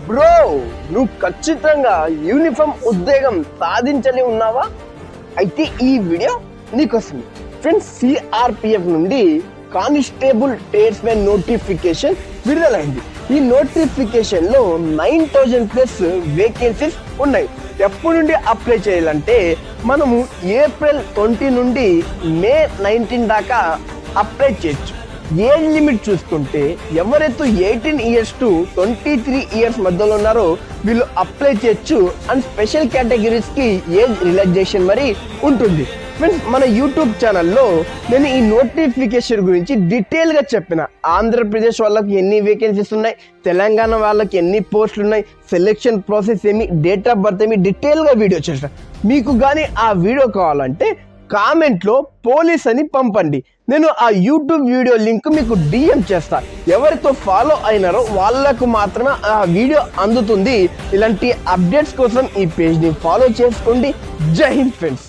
Bro, నువ్వు ఖచ్చితంగా uniform ఉద్యోగం సాధించలే ఉన్నావా? అయితే ఈ వీడియో నీకోసం. ఫ్రెండ్స్, సిఆర్పిఎఫ్ నుండి కానిస్టేబుల్ ట్రేడ్స్మెన్ నోటిఫికేషన్ విడుదలైంది. ఈ నోటిఫికేషన్ లో 9,000+ వేకెన్సీస్ ఉన్నాయి. ఎప్పటి నుండి అప్లై చేయాలంటే మనము ఏప్రిల్ 20 నుండి మే 19 దాకా అప్లై చేయొచ్చు. ఏజ్ లిమిట్ చూసుకుంటే ఎవరైతే 18 ఇయర్స్ టు 23 ఇయర్స్ మధ్యలో ఉన్నారో వీళ్ళు అప్లై చేయొచ్చు. అండ్ స్పెషల్ కేటగిరీస్ కి ఏజ్ రిలాక్సేషన్ మరి ఉంటుంది. ఫ్రెండ్స్, మన యూట్యూబ్ ఛానల్లో నేను ఈ నోటిఫికేషన్ గురించి డీటెయిల్ గా చెప్పిన. ఆంధ్రప్రదేశ్ వాళ్ళకి ఎన్ని వేకెన్సీస్ ఉన్నాయి, తెలంగాణ వాళ్ళకి ఎన్ని పోస్టులు ఉన్నాయి, సెలెక్షన్ ప్రాసెస్ ఏమి, డేట్ ఆఫ్ బర్త్ ఏమి, డీటెయిల్ గా వీడియో చేసిన. మీకు కానీ ఆ వీడియో కావాలంటే కామెంట్ లో పోలీస్ అని పంపండి. నేను ఆ యూట్యూబ్ వీడియో లింక్ మీకు డిఎం చేస్తా. ఎవరితో ఫాలో అయినారో వాళ్ళకు మాత్రమే ఆ వీడియో అందుతుంది. ఇలాంటి అప్డేట్స్ కోసం ఈ పేజ్ ని ఫాలో చేసుకోండి. జై హింద్ ఫ్రెండ్స్.